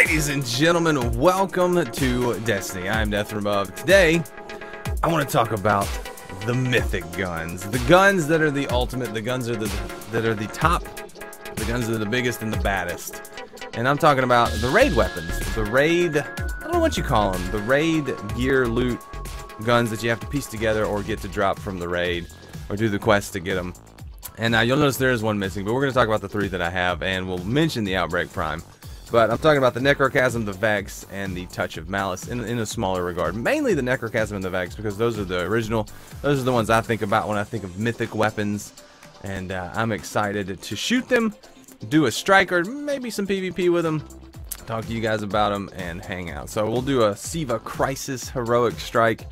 Ladies and gentlemen, welcome to Destiny. I'm Death from Above. Today, I want to talk about the Mythic guns. The guns that are the ultimate, the guns that are the top, the guns that are the biggest and the baddest. And I'm talking about the raid weapons. The raid, I don't know what you call them, the raid gear loot guns that you have to piece together or get to drop from the raid or do the quest to get them. And you'll notice there is one missing, but we're going to talk about the three that I have, and we'll mention the Outbreak Prime. But I'm talking about the Necrocasm, the Vex, and the Touch of Malice in a smaller regard. Mainly the Necrocasm and the Vex, because those are the original. Those are the ones I think about when I think of mythic weapons. And I'm excited to shoot them, do a strike, or maybe some PvP with them, talk to you guys about them, and hang out. So we'll do a Siva Crisis Heroic Strike.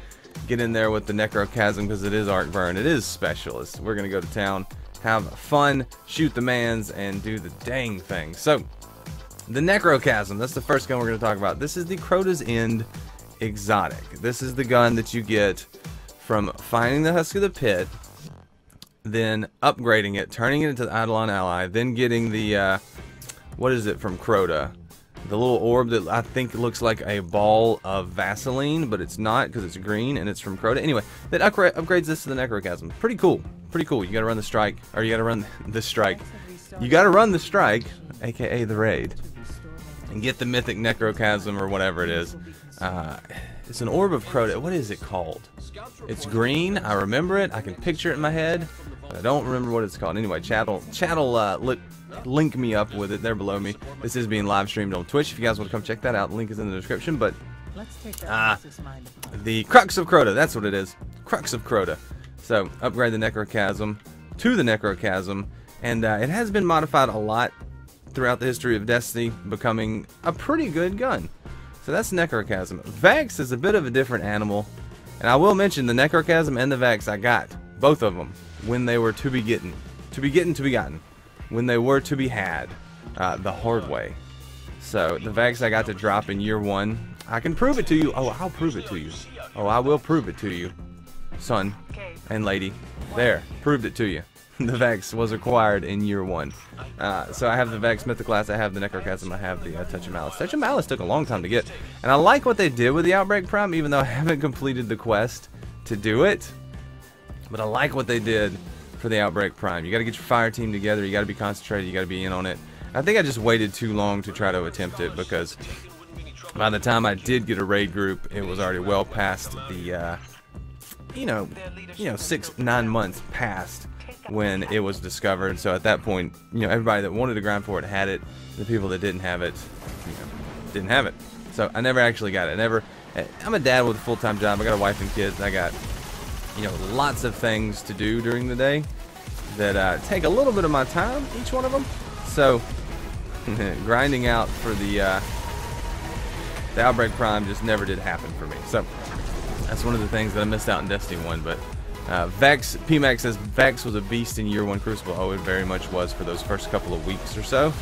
Get in there with the Necrocasm, because it is Arc Burn. It is Specialist. We're going to go to town, have fun, shoot the mans, and do the dang thing. So, the Necrocasm, that's the first gun we're going to talk about. This is the Crota's End exotic. This is the gun that you get from finding the Husk of the Pit, then upgrading it, turning it into the Eidolon Ally, then getting the, what is it from Crota? The little orb that I think looks like a ball of Vaseline, but it's not because it's green and it's from Crota. Anyway, that upgrades this to the Necrocasm. Pretty cool. Pretty cool. You got to run the strike, or you got to run the strike. You got to run the strike, aka the raid, and get the mythic Necrocasm or whatever it is. It's an orb of Crota. What is it called? It's green. I remember it. I can picture it in my head, but I don't remember what it's called. Anyway, chat'll link me up with it there below me. This is being live streamed on Twitch. If you guys want to come check that out, the link is in the description. But the Crux of Crota. That's what it is. Crux of Crota. So upgrade the Necrocasm to the Necrocasm, and it has been modified a lot throughout the history of Destiny, becoming a pretty good gun. So that's Necrocasm. Vex is a bit of a different animal, and I will mention the Necrocasm and the Vex. I got both of them when they were to be gotten, when they were to be had, the hard way. So the Vex I got to drop in year one. I can prove it to you. Oh, I'll prove it to you. Oh, I will prove it to you, son and lady. There, proved it to you. The Vex was acquired in year one. So I have the Vex Mythoclast, I have the Necrocasm, I have the Touch of Malice. Touch of Malice took a long time to get. And I like what they did with the Outbreak Prime, even though I haven't completed the quest to do it. But I like what they did for the Outbreak Prime. You got to get your fire team together, you got to be concentrated, you got to be in on it. I think I just waited too long to try to attempt it, because by the time I did get a raid group, it was already well past the, you know, 6-9 months past when it was discovered. So at that point, you know, everybody that wanted to grind for it had it. The people that didn't have it, you know, didn't have it. So I never actually got it. I'm a dad with a full-time job. I got a wife and kids. I got, you know, lots of things to do during the day that take a little bit of my time, each one of them. So grinding out for the Outbreak Prime just never did happen for me. So that's one of the things that I missed out in Destiny 1. But Vex, PMAX says Vex was a beast in year one Crucible. Oh, it very much was for those first couple of weeks or so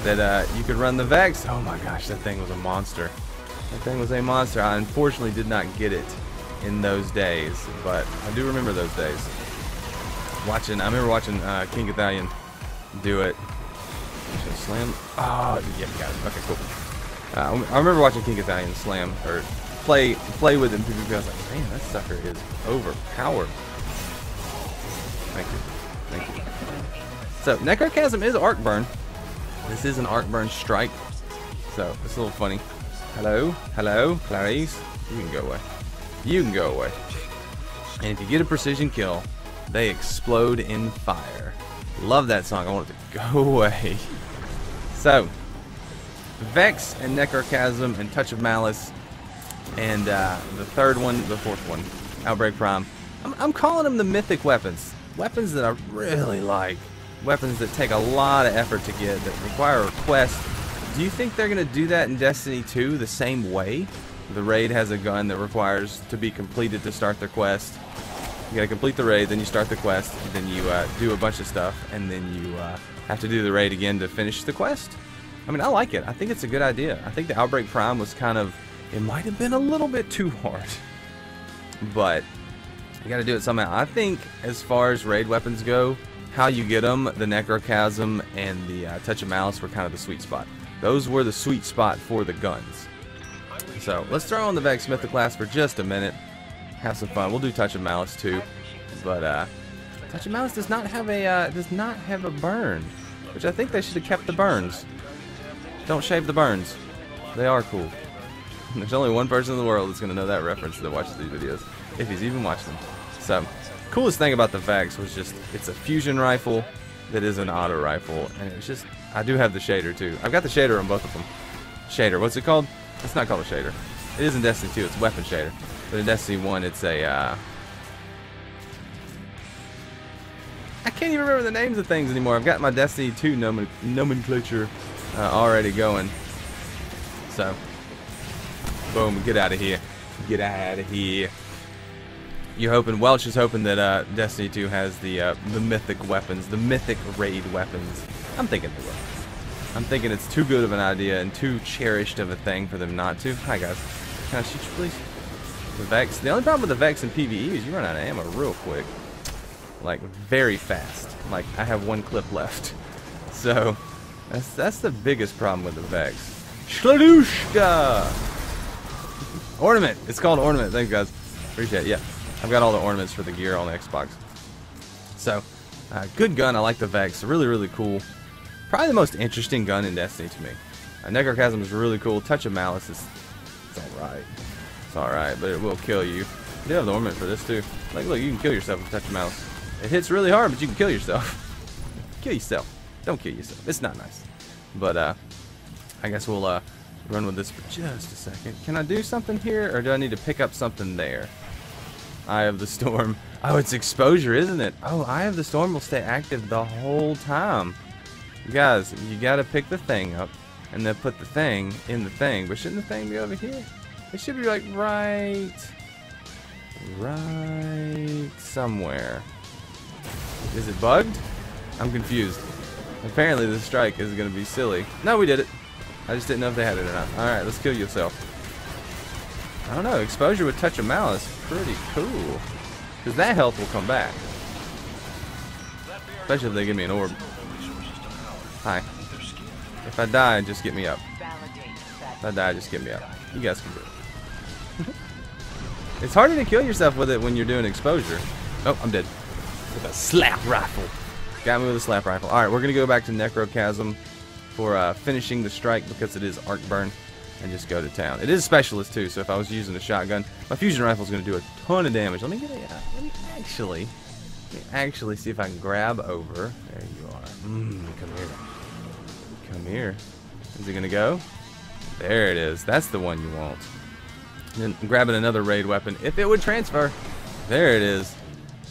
that you could run the Vex. Oh my gosh, that thing was a monster. That thing was a monster. I unfortunately did not get it in those days, but I do remember those days. I remember watching King Ithalian do it. Slam. Oh, yeah, got it. Okay, cool. I remember watching King Ithalian slam or play with him. I was like, man, that sucker is overpowered. Thank you. So Necrocasm is Arc Burn. This is an Arc Burn strike. So it's a little funny. Hello, Clarice. You can go away. And if you get a precision kill, they explode in fire. Love that song. I want it to go away. So Vex and Necrocasm and Touch of Malice. And the fourth one, Outbreak Prime. I'm calling them the mythic weapons. Weapons that I really like. Weapons that take a lot of effort to get, that require a quest. Do you think they're going to do that in Destiny 2 the same way? The raid has a gun that requires to be completed to start the quest. You got to complete the raid, then you start the quest, then you do a bunch of stuff, and then you have to do the raid again to finish the quest. I mean, I like it. I think it's a good idea. I think the Outbreak Prime was kind of, it might have been a little bit too hard, but you got to do it somehow. I think as far as raid weapons go, how you get them, the Necrocasm and the Touch of Malice were kind of the sweet spot. Those were the sweet spot for the guns. So let's throw on the Vex Mythoclast for just a minute. Have some fun. We'll do Touch of Malice too, but Touch of Malice does not have a burn, which I think they should have kept the burns. Don't shave the burns. They are cool. There's only one person in the world that's gonna know that reference that watches these videos, if he's even watched them. So, coolest thing about the Vex was just it's a fusion rifle that is an auto rifle, and it's just I do have the shader too. I've got the shader on both of them. Shader, what's it called? It's not called a shader. It is in Destiny 2. It's weapon shader. But in Destiny 1, it's a I can't even remember the names of things anymore. I've got my Destiny 2 nomenclature already going. So, boom, get out of here. Get out of here. You're hoping, Welch is hoping that Destiny 2 has the mythic weapons, the mythic raid weapons. I'm thinking they will. I'm thinking it's too good of an idea and too cherished of a thing for them not to. Hi guys, can I shoot you please? The Vex. The only problem with the Vex in PvE is you run out of ammo real quick. Like, very fast. Like, I have one clip left. So, that's the biggest problem with the Vex. Shladushka! Ornament! It's called Ornament. Thanks, guys. Appreciate it. Yeah. I've got all the ornaments for the gear on the Xbox. So, good gun. I like the Vex. Really, really cool. Probably the most interesting gun in Destiny to me. Necrocasm is really cool. Touch of Malice is alright. It's alright, but it will kill you. You do have the ornament for this too. Like, look, you can kill yourself with Touch of Malice. It hits really hard, but you can kill yourself. Kill yourself. Don't kill yourself. It's not nice. But, I guess we'll, run with this for just a second. Can I do something here, or do I need to pick up something there? Eye of the Storm. Oh, it's exposure, isn't it? Oh, Eye of the Storm will stay active the whole time. You guys, you gotta pick the thing up, and then put the thing in the thing. But shouldn't the thing be over here? It should be like right somewhere. Is it bugged? I'm confused. Apparently the strike is gonna be silly. No, we did it. I just didn't know if they had it or not. Alright, let's kill yourself. I don't know, exposure with Touch of Malice, pretty cool. Because that health will come back. Especially if they give me an orb. Hi. If I die, just get me up. If I die, just get me up. You guys can do it. It's harder to kill yourself with it when you're doing exposure. Oh, I'm dead. With a slap rifle. Got me with a slap rifle. Alright, we're going to go back to Necrocasm for finishing the strike because it is arc burn. And just go to town. It is specialist too, so if I was using a shotgun, my fusion rifle is going to do a ton of damage. Let me actually see if I can grab over. There you are. Come here. Come here. Is it going to go? There it is. That's the one you want. And then grabbing another raid weapon, if it would transfer. There it is.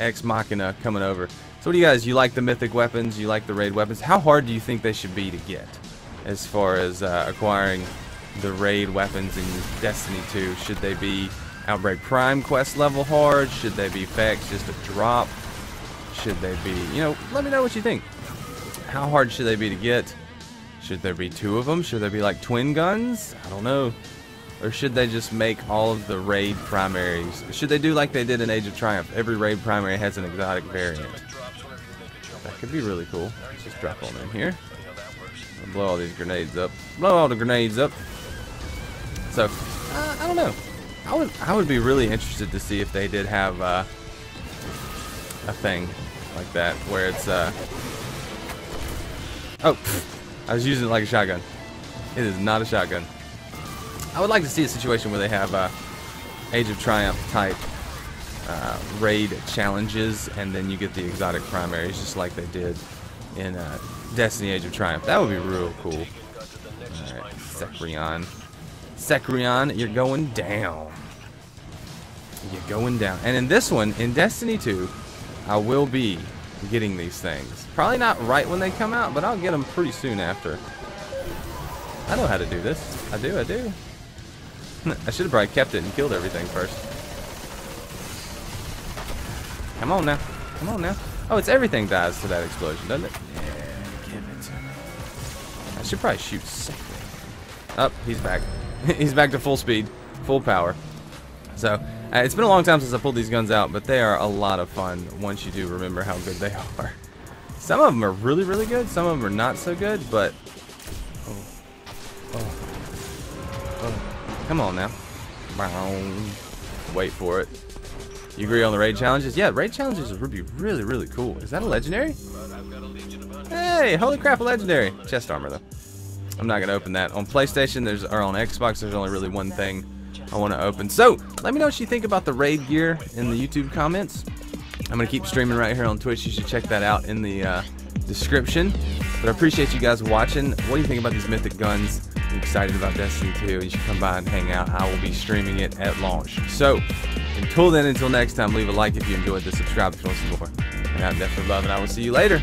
Ex Machina coming over. So what do you guys, you like the mythic weapons? You like the raid weapons? How hard do you think they should be to get as far as acquiring the raid weapons in Destiny 2? Should they be Outbreak Prime quest level hard? Should they be Vex just a drop? Should they be, you know, let me know what you think. How hard should they be to get? Should there be two of them? Should there be like twin guns? I don't know. Or should they just make all of the raid primaries? Should they do like they did in Age of Triumph? Every raid primary has an exotic variant. That could be really cool. Let's just drop on in here. I'll blow all these grenades up. Blow all the grenades up. So, I don't know. I would be really interested to see if they did have a thing like that where it's oh, I was using it like a shotgun. It is not a shotgun. I would like to see a situation where they have Age of Triumph type raid challenges, and then you get the exotic primaries just like they did in Destiny Age of Triumph. That would be real cool. Alright, Secrion. Secrion, you're going down. You're going down. And in this one, in Destiny 2, I will be getting these things. Probably not right when they come out, but I'll get them pretty soon after. I know how to do this. I do. I should have probably kept it and killed everything first. Come on now. Come on now. Oh, it's everything dies to that explosion, doesn't it? Yeah, give it to me. I should probably shoot something. Oh, he's back. He's back to full speed, full power. So, it's been a long time since I pulled these guns out, but they are a lot of fun once you do remember how good they are. Some of them are really, really good. Some of them are not so good, but... Oh. Come on now. Wait for it. You agree on the raid challenges? Yeah, raid challenges would be really, really cool. Is that a legendary? Hey, holy crap, a legendary. Chest armor, though. I'm not going to open that. On PlayStation, or on Xbox, there's only really one thing I want to open. So, let me know what you think about the raid gear in the YouTube comments. I'm going to keep streaming right here on Twitch. You should check that out in the description. But I appreciate you guys watching. What do you think about these mythic guns? You're excited about Destiny 2? You should come by and hang out. I will be streaming it at launch. So, until then, until next time, leave a like if you enjoyed this, subscribe if you want to see more. And I'm Death from Above, and I will see you later.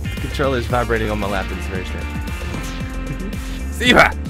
The controller is vibrating on my lap, and it's very strange. See you.